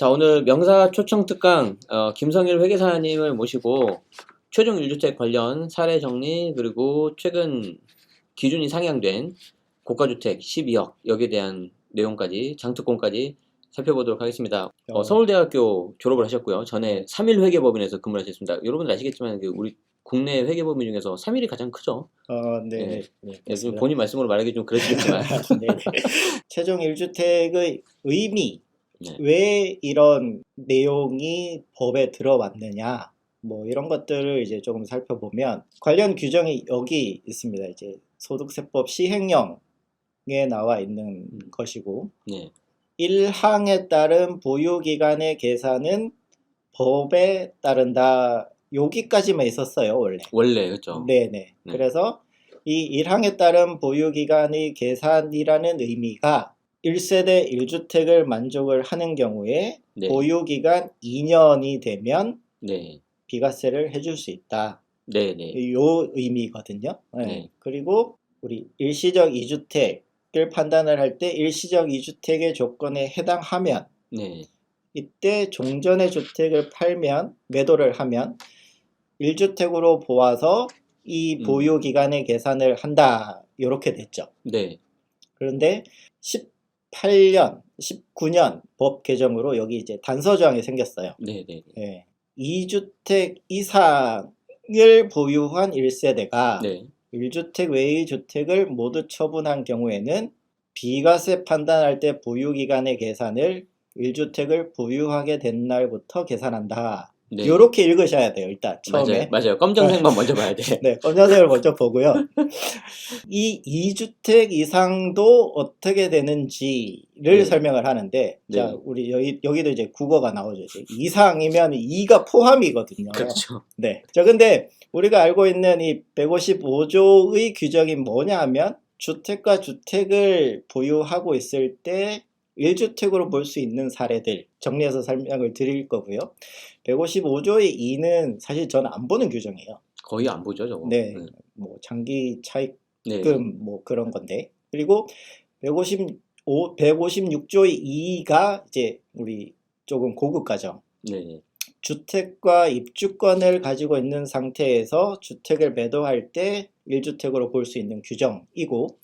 자, 오늘 명사 초청 특강 김성일 회계사님을 모시고 최종 1주택 관련 사례 정리 그리고 최근 기준이 상향된 고가주택 12억 여기에 대한 내용까지 장특공까지 살펴보도록 하겠습니다. 서울대학교 졸업을 하셨고요. 전에 3일 회계법인에서 근무를 하셨습니다. 여러분들 아시겠지만 우리 국내 회계법인 중에서 3일이 가장 크죠. 네. 좀 본인 말씀으로 말하기 좀 그러시겠지만 네. 최종 1주택의 의미, 네. 왜 이런 내용이 법에 들어왔느냐, 뭐 이런 것들을 이제 조금 살펴보면 관련 규정이 여기 있습니다. 이제 소득세법 시행령에 나와 있는 것이고, 네. 1항에 따른 보유기간의 계산은 법에 따른다. 여기까지만 있었어요, 원래. 그렇죠. 네네. 그래서 이 1항에 따른 보유기간의 계산이라는 의미가 1세대 1주택을 만족을 하는 경우에 네. 보유기간 2년이 되면 네. 비과세를 해줄 수 있다. 네. 요 의미거든요. 네. 그리고 우리 일시적 2주택을 판단을 할 때 일시적 2주택의 조건에 해당하면 네. 이때 종전의 주택을 팔면 매도를 하면 1주택으로 보아서 이 보유기간의 계산을 한다. 이렇게 됐죠. 네. 그런데 18년, 19년 법 개정으로 여기 이제 단서조항이 생겼어요. 네. 2주택 이상을 보유한 1세대가 네. 1주택 외의 주택을 모두 처분한 경우에는 비과세 판단할 때 보유기간의 계산을 1주택을 보유하게 된 날부터 계산한다. 네. 이렇게 읽으셔야 돼요. 일단 처음에. 맞아요. 검정색만 먼저 봐야 돼. 네, 검정색을 먼저 보고요. 이 2주택 이상도 어떻게 되는지를 설명을 하는데, 자, 우리 여기도 이제 국어가 나오죠. 이제 이상이면 2가 포함이거든요. 그렇죠. 네. 자, 근데 우리가 알고 있는 이 155조의 규정이 뭐냐 하면 주택과 주택을 보유하고 있을 때 1주택으로 볼 수 있는 사례들 정리해서 설명을 드릴 거고요. 155조의 2는 사실 저는 안 보는 규정이에요. 거의 안 보죠, 저거. 네. 뭐 장기 차익금 뭐 그런 건데. 그리고 156조의 2가 이제 우리 조금 고급 가정. 네. 주택과 입주권을 가지고 있는 상태에서 주택을 매도할 때 1주택으로 볼 수 있는 규정이고,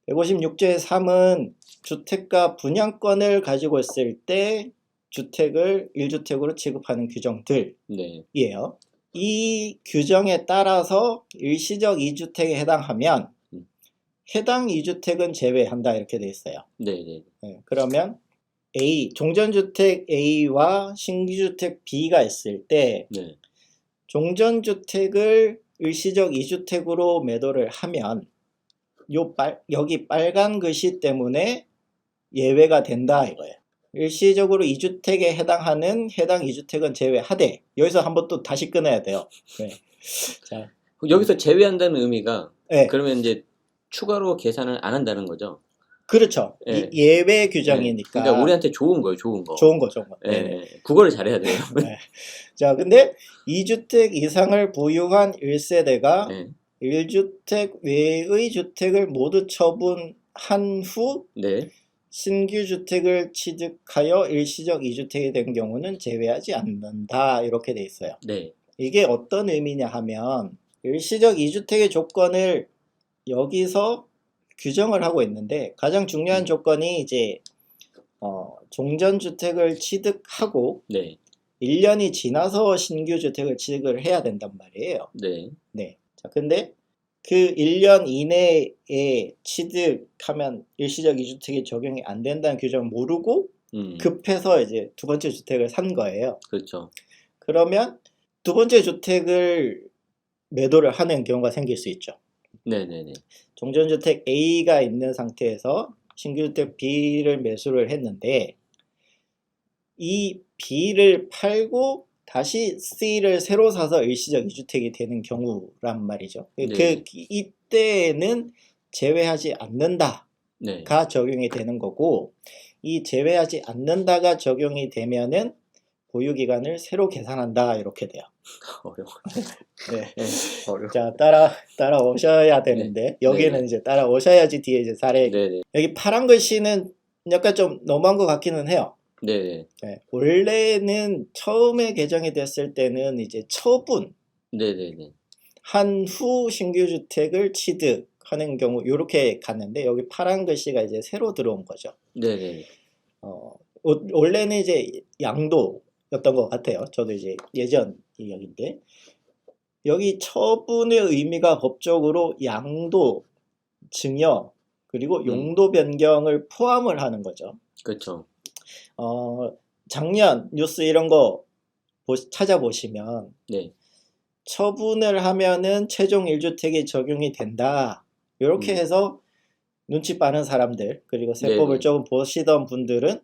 156조의 3은 주택과 분양권을 가지고 있을 때 주택을 1주택으로 취급하는 규정들이에요. 이 규정에 따라서 일시적 2주택에 해당하면 해당 2주택은 제외한다 이렇게 돼 있어요. 그러면 A, 종전주택 A와 신규주택 B가 있을 때 종전주택을 일시적 2주택으로 매도를 하면 여기 빨간 글씨 때문에 예외가 된다 이거예요. 일시적으로 2주택에 해당하는 해당 2주택은 제외하되, 여기서 한번 또 다시 끊어야 돼요. 자, 여기서 제외한다는 의미가 그러면 이제 추가로 계산을 안 한다는 거죠. 그렇죠. 예외 규정이니까. 그러니까 우리한테 좋은 거예요, 좋은 거. 좋은 거. 국어를 잘해야 돼요. 자, 근데 2주택 이상을 보유한 1세대가 1주택 외의 주택을 모두 처분한 후 신규 주택을 취득하여 일시적 2주택이 된 경우는 제외하지 않는다 이렇게 돼 있어요. 이게 어떤 의미냐 하면 일시적 2주택의 조건을 여기서 규정을 하고 있는데, 가장 중요한 조건이 이제 종전주택을 취득하고 1년이 지나서 신규 주택을 취득을 해야 된단 말이에요. 자, 근데 그 1년 이내에 취득하면 일시적 2주택이 적용이 안 된다는 규정을 모르고 급해서 이제 두 번째 주택을 산 거예요. 그렇죠. 그러면 두 번째 주택을 매도를 하는 경우가 생길 수 있죠. 종전주택 A가 있는 상태에서 신규주택 B를 매수를 했는데, 이 B를 팔고 다시 C를 새로 사서 일시적 2주택이 되는 경우란 말이죠. 이때는 제외하지 않는다가 적용이 되는 거고, 이 제외하지 않는다가 적용이 되면은 보유기간을 새로 계산한다 이렇게 돼요. 어려워. 어려워. 자, 따라오셔야 되는데 여기는 이제 따라오셔야지 뒤에 이제 사례. 여기 파란 글씨는 약간 좀 너무한 것 같기는 해요. 네. 네, 원래는 처음에 개정이 됐을 때는 이제 처분 네네네. 한 후 신규 주택을 취득하는 경우 이렇게 갔는데 여기 파란 글씨가 이제 새로 들어온 거죠. 네네. 원래는 이제 양도였던 것 같아요. 저도 이제 예전 이야기인데 여기 처분의 의미가 법적으로 양도, 증여, 그리고 용도 변경을 포함을 하는 거죠. 그렇죠. 작년 뉴스 이런 거 찾아보시면 네. 처분을 하면은 최종 1주택이 적용이 된다. 이렇게 해서 눈치 빠른 사람들 그리고 세법을 네네. 조금 보시던 분들은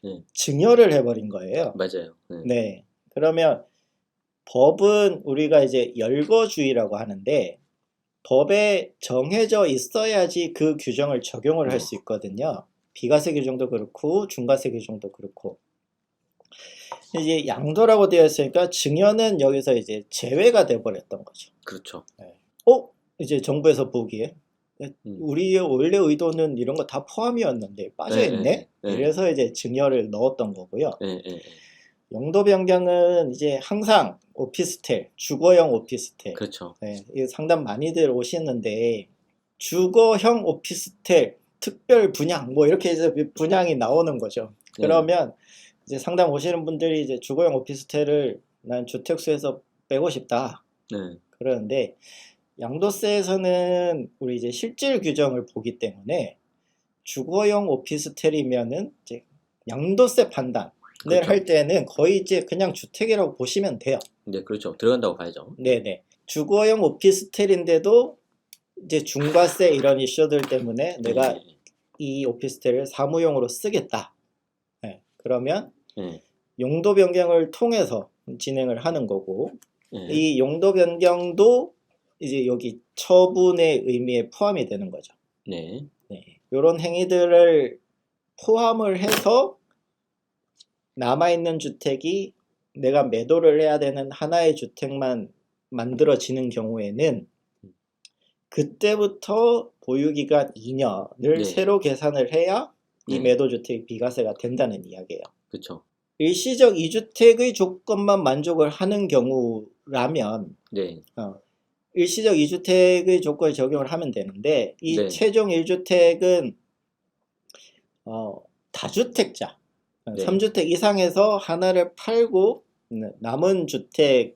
네. 증여를 해버린 거예요. 맞아요. 네. 그러면 법은 우리가 이제 열거주의라고 하는데 법에 정해져 있어야지 그 규정을 적용을 할 수 있거든요. 비과세 규정도 그렇고 중과세 규정도 그렇고. 이제 양도라고 되어 있으니까 증여는 여기서 이제 제외가 돼 버렸던 거죠. 그렇죠. 네. 이제 정부에서 보기에 우리의 원래 의도는 이런 거 다 포함이었는데 빠져 있네. 이래서 이제 증여를 넣었던 거고요. 용도 변경은 이제 항상 오피스텔, 주거형 오피스텔. 그렇죠. 네, 이거 상담 많이들 오시는데 주거형 오피스텔 특별 분양 뭐 이렇게 해서 분양이 나오는 거죠. 그러면 이제 상담 오시는 분들이 이제 주거형 오피스텔을 난 주택수에서 빼고 싶다. 그러는데 양도세에서는 우리 이제 실질 규정을 보기 때문에 주거형 오피스텔이면은 이제 양도세 판단 그렇죠. 할 때는 거의 이제 그냥 주택이라고 보시면 돼요. 네, 그렇죠. 들어간다고 봐야죠. 네네. 주거형 오피스텔인데도 이제 중과세 이런 이슈들 때문에 내가 이 오피스텔을 사무용으로 쓰겠다. 네. 그러면 용도 변경을 통해서 진행을 하는 거고 이 용도 변경도 이제 여기 처분의 의미에 포함이 되는 거죠. 네. 이런 행위들을 포함을 해서 남아있는 주택이 내가 매도를 해야 되는 하나의 주택만 만들어지는 경우에는 그때부터 보유기간 2년을 새로 계산을 해야 이 매도주택이 비과세가 된다는 이야기예요. 그렇죠. 일시적 2주택의 조건만 만족을 하는 경우라면 일시적 2주택의 조건을 적용을 하면 되는데 이 최종 1주택은 다주택자 3주택 이상에서 하나를 팔고 남은 주택에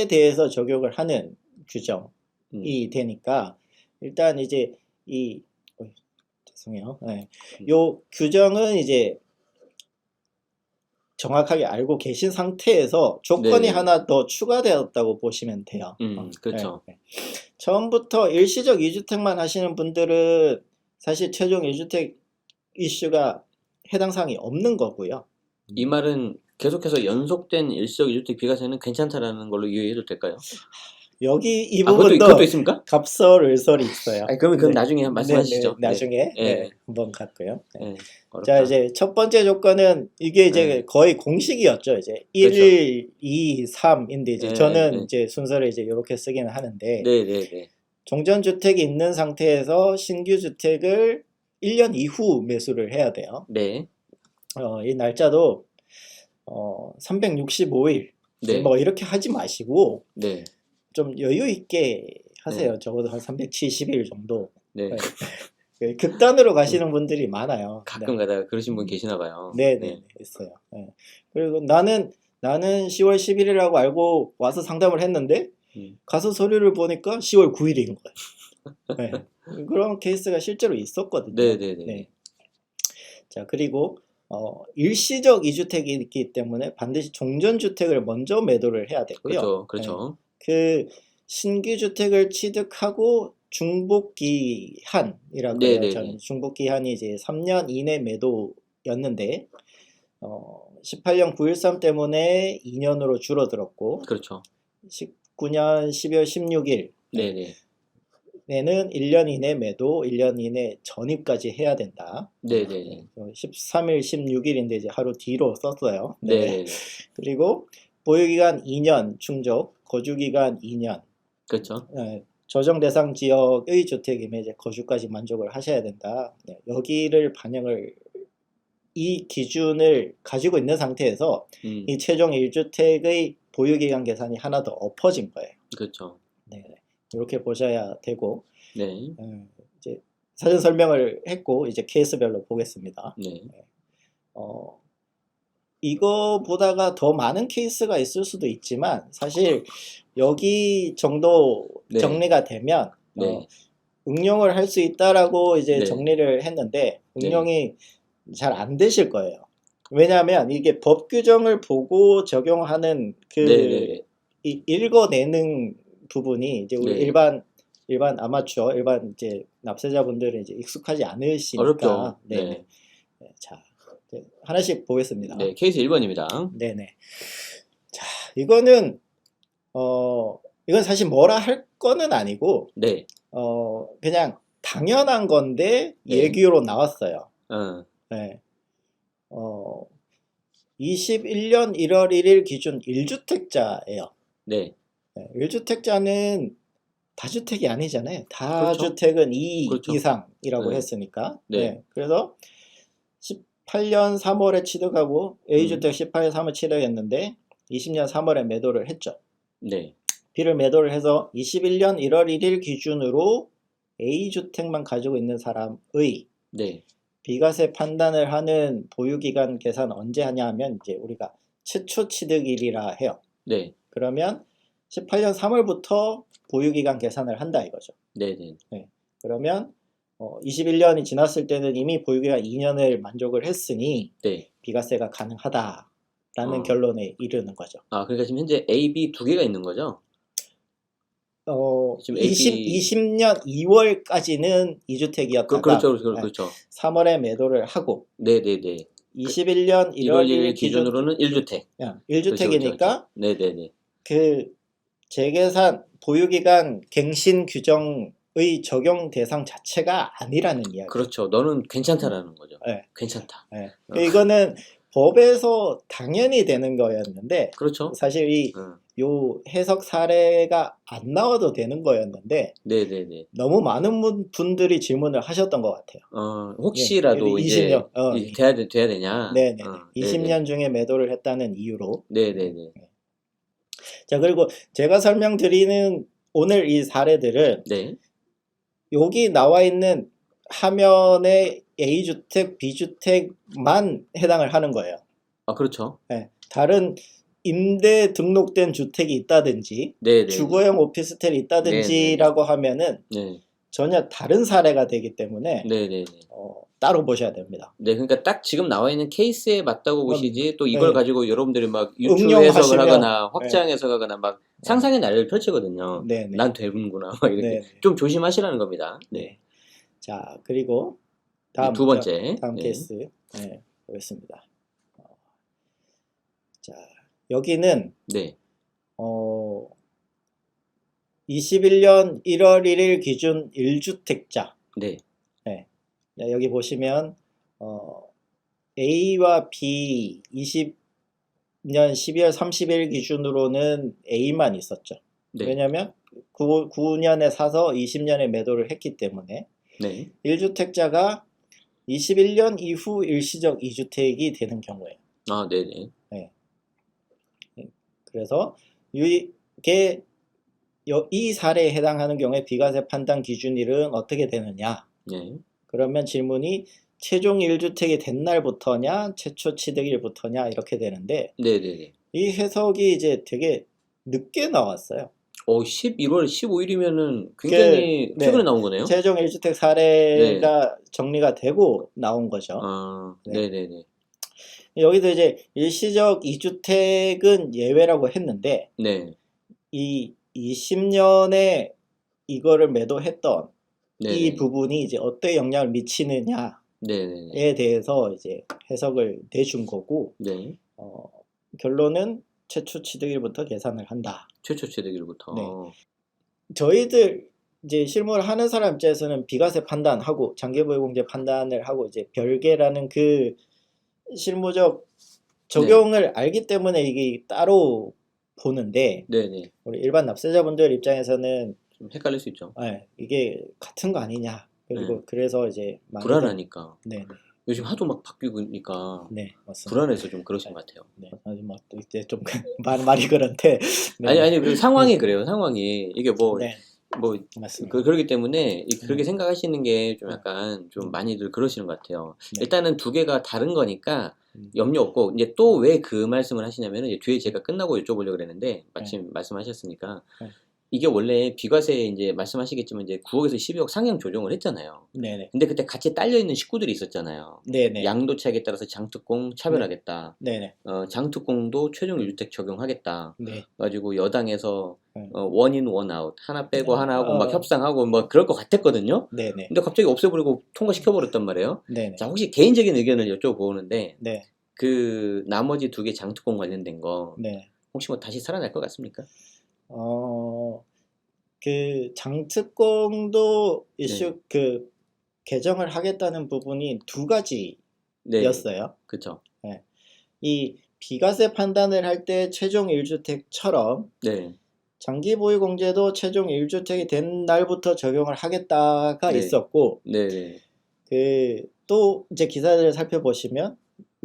대해서 적용을 하는 규정이 되니까 일단 이제 죄송해요. 요 규정은 이제 정확하게 알고 계신 상태에서 조건이 하나 더 추가되었다고 보시면 돼요. 그렇죠. 처음부터 일시적 2주택만 하시는 분들은 사실 최종 1주택 이슈가 해당 사항이 없는 거고요. 이 말은 계속해서 연속된 일시적 2주택 비과세는 괜찮다라는 걸로 이해해도 될까요? 여기 이 부분도 그것도 있습니까? 갑설을설이 있어요. 그러면 그건 나중에 말씀하시죠. 나중에 한번 갔고요. 자, 이제 첫 번째 조건은 이게 이제 거의 공식이었죠. 이제 1, 2, 3인데 이제 저는 이제 순서를 이제 이렇게 쓰기는 하는데 종전주택이 있는 상태에서 신규 주택을 1년 이후 매수를 해야 돼요. 이 날짜도 365일 뭐 이렇게 하지 마시고 좀 여유 있게 하세요. 적어도 한 370일 정도. 극단으로 가시는 분들이 많아요. 가끔 가다가 그러신 분 계시나 봐요. 네네 있어요. 그리고 나는 10월 11일이라고 알고 와서 상담을 했는데 가서 서류를 보니까 10월 9일인 거예요. 그런 케이스가 실제로 있었거든요. 자, 그리고 일시적 2주택이 있기 때문에 반드시 종전주택을 먼저 매도를 해야 되고요. 그렇죠. 그 신규 주택을 취득하고 중복기한이라고 해요. 저는 중복기한이 이제 3년 이내 매도였는데 18년 9.13 때문에 2년으로 줄어들었고 19년 12월 16일 내는 1년 이내 매도, 1년 이내 전입까지 해야 된다. 13일, 16일인데 이제 하루 뒤로 썼어요. 그리고 보유기간 2년 충족, 거주기간 2년. 조정 대상 지역의 주택임에 이제 거주까지 만족을 하셔야 된다. 여기를 반영을 이 기준을 가지고 있는 상태에서 이 최종 1주택의 보유기간 계산이 하나 더 엎어진 거예요. 그렇죠. 네, 이렇게 보셔야 되고, 네. 이제 사전 설명을 했고 이제 케이스별로 보겠습니다. 네. 이거보다가 더 많은 케이스가 있을 수도 있지만 사실 여기 정도 네. 정리가 되면 네. 응용을 할 수 있다라고 이제 네. 정리를 했는데 응용이 잘 안 되실 거예요. 왜냐하면 이게 법 규정을 보고 적용하는 그 네. 읽어내는 부분이 이제 우리 네. 일반 아마추어, 일반 이제 납세자분들은 이제 익숙하지 않으시니까. 어렵죠. 네네. 네, 자, 하나씩 보겠습니다. 네, 케이스 1번입니다. 네네. 자, 이거는 이건 사실 뭐라 할 거는 아니고, 네. 그냥 당연한 건데 네. 예규로 나왔어요. 네. 21년 1월 1일 기준 1주택자예요. 네. 1주택자는 다주택이 아니잖아요. 그렇죠. 다주택은 2 그렇죠. 이상이라고 네. 했으니까. 네. 그래서 18년 3월에 취득하고 A주택 18년 3월 취득했는데 20년 3월에 매도를 했죠. 네. B를 매도를 해서 21년 1월 1일 기준으로 A주택만 가지고 있는 사람의 네. 비과세 판단을 하는 보유기간 계산 언제 하냐 하면 이제 우리가 최초 취득일이라 해요. 네. 그러면 18년 3월부터 보유기간 계산을 한다 이거죠. 네네. 네. 그러면 21년이 지났을 때는 이미 보유기간 2년을 만족을 했으니 네. 비과세가 가능하다라는 결론에 이르는 거죠. 아, 그러니까 지금 현재 A, B 두 개가 있는 거죠? 지금 20년 2월까지는 2주택이었다가 그렇죠. 3월에 매도를 하고 네네네. 21년 1월 1일 기준으로는 1주택. 1주택이니까 그렇죠. 네네네. 그 재계산 보유기간 갱신 규정의 적용 대상 자체가 아니라는 이야기. 그렇죠. 너는 괜찮다라는 거죠. 네. 괜찮다. 네. 이거는 법에서 당연히 되는 거였는데 그렇죠. 사실 요 해석 사례가 안 나와도 되는 거였는데 네네네. 너무 많은 분들이 질문을 하셨던 것 같아요. 혹시라도 이제 20년 돼야 되냐? 네네. 20년 중에 매도를 했다는 이유로. 네네네. 자, 그리고 제가 설명드리는 오늘 이 사례들은 네. 여기 나와 있는 화면에 A주택, B주택만 해당을 하는 거예요. 아, 그렇죠. 네. 다른 임대 등록된 주택이 있다든지 네네. 주거용 오피스텔이 있다든지라고 하면은 전혀 다른 사례가 되기 때문에 네네네. 따로 보셔야 됩니다. 네, 그러니까 딱 지금 나와 있는 케이스에 맞다고 보시지 또 이걸 가지고 여러분들이 막 유추 해석을 응용하시면, 하거나 확장 해석하거나 막 상상의 나래를 펼치거든요. 네네. 난 되는구나 막 이렇게 네네. 좀 조심하시라는 겁니다. 네. 자, 그리고 두 번째. 다음 케이스 보겠습니다. 자, 여기는 21년 1월 1일 기준 1주택자. 네. 여기 보시면 A와 B 20년 12월 30일 기준으로는 A만 있었죠. 네. 왜냐하면 9년에 사서 20년에 매도를 했기 때문에 1주택자가 21년 이후 일시적 2주택이 되는 경우에요. 아, 네네. 그래서 이게 이 사례에 해당하는 경우에 비과세 판단 기준일은 어떻게 되느냐? 그러면 질문이 최종 1주택이 된 날부터냐, 최초 취득일부터냐 이렇게 되는데 이 해석이 이제 되게 늦게 나왔어요. 11월 15일이면은 굉장히 최근에 나온 거네요. 최종 1주택 사례가 정리가 되고 나온 거죠. 네네네. 여기서 이제 일시적 2주택은 예외라고 했는데 이 20년에 이거를 매도했던 이 부분이 이제 어떤 영향을 미치느냐에 대해서 이제 해석을 내준 거고 결론은 최초 취득일부터 계산을 한다. 최초 취득일부터. 저희들 이제 실무를 하는 사람 입장에서는 비과세 판단하고 장기보유공제 판단을 하고 이제 별개라는 그 실무적 적용을 알기 때문에 이게 따로 보는데 우리 일반 납세자분들 입장에서는 좀 헷갈릴 수 있죠. 이게 같은 거 아니냐. 그리고 그래서 이제 불안하니까. 요즘 하도 막 바뀌니까 네, 맞습니다. 불안해서 좀 그러신 것 같아요. 네, 아주 막 이제 좀 말이 그런데 네. 아니 그 상황이 그래요. 상황이 이게 뭐 네, 맞습니다. 그렇기 때문에 그렇게 네. 생각하시는 게 좀 약간 좀 많이들 그러시는 것 같아요. 네. 일단은 두 개가 다른 거니까 염려 없고, 이제 또 왜 그 말씀을 하시냐면은 이제 뒤에 제가 끝나고 여쭤보려고 그랬는데 마침 말씀하셨으니까 네. 이게 원래 비과세 이제 말씀하시겠지만 이제 9억에서 12억 상향 조정을 했잖아요. 네네. 근데 그때 같이 딸려 있는 식구들이 있었잖아요. 네네. 양도차익에 따라서 장특공 차별하겠다. 네네. 장특공도 최종 1주택 적용하겠다. 네. 가지고 여당에서 네. 원인 원아웃 하나 빼고 하나 하고 막 어. 협상하고 뭐 그럴 것 같았거든요. 네네. 근데 갑자기 없애버리고 통과시켜버렸단 말이에요. 네네. 자, 혹시 개인적인 의견을 여쭤보는데 네. 그 나머지 두 개 장특공 관련된 거 네. 혹시 뭐 다시 살아날 것 같습니까? 그 장특공도 이슈 네. 그 개정을 하겠다는 부분이 두 가지였어요. 네. 그렇죠. 네. 이 비과세 판단을 할 때 최종 1주택처럼 네. 장기 보유 공제도 최종 1주택이 된 날부터 적용을 하겠다가 네. 있었고, 네. 또 이제 기사들을 살펴보시면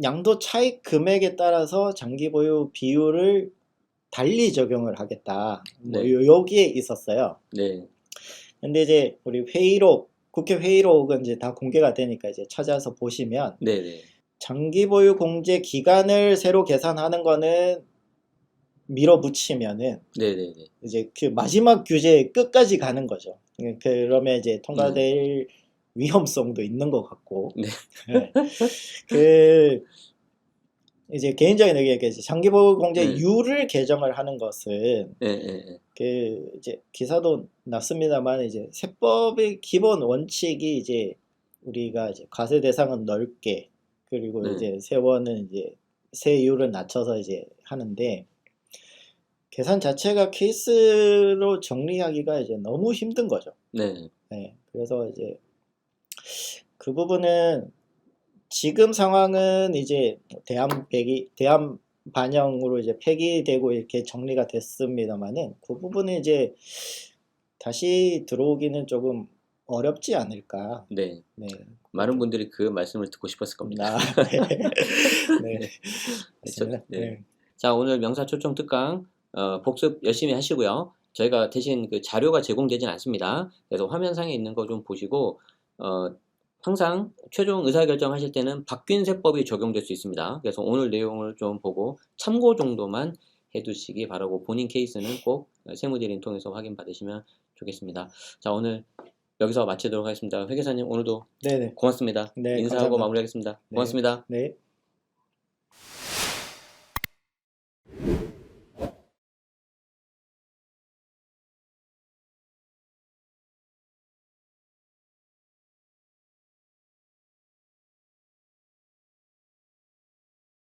양도 차익 금액에 따라서 장기 보유 비율을 달리 적용을 하겠다. 뭐 네. 여기에 있었어요. 네. 근데 이제 우리 회의록, 국회 회의록은 이제 다 공개가 되니까 이제 찾아서 보시면 네. 장기 보유 공제 기간을 새로 계산하는 거는 밀어붙이면은 네. 이제 그 마지막 규제 끝까지 가는 거죠. 그러면 이제 통과될 위험성도 있는 것 같고. 네. 네. 그 이제 개인적인 의견이겠지. 장기 보유 공제율을 개정을 하는 것은 네. 그 이제 기사도 났습니다만 이제 세법의 기본 원칙이 이제 우리가 이제 과세 대상은 넓게, 그리고 네. 이제 세원은 이제 세율을 낮춰서 이제 하는데, 계산 자체가 케이스로 정리하기가 이제 너무 힘든 거죠. 네. 네. 그래서 이제 그 부분은 지금 상황은 이제 대안 반영으로 이제 폐기되고 이렇게 정리가 됐습니다만은, 그 부분은 이제 다시 들어오기는 조금 어렵지 않을까. 네. 네. 많은 분들이 그 말씀을 듣고 싶었을 겁니다. 네. 네. 네. 맞습니다. 네. 네. 자, 오늘 명사 초청 특강 복습 열심히 하시고요. 저희가 대신 그 자료가 제공되진 않습니다. 그래서 화면상에 있는 거 좀 보시고 항상 최종 의사결정 하실 때는 바뀐 세법이 적용될 수 있습니다. 그래서 오늘 내용을 좀 보고 참고 정도만 해두시기 바라고, 본인 케이스는 꼭 세무대리인 통해서 확인 받으시면 좋겠습니다. 자, 오늘 여기서 마치도록 하겠습니다. 회계사님, 오늘도 네네. 고맙습니다. 네, 인사하고 감사합니다. 마무리하겠습니다. 네. 고맙습니다. 네.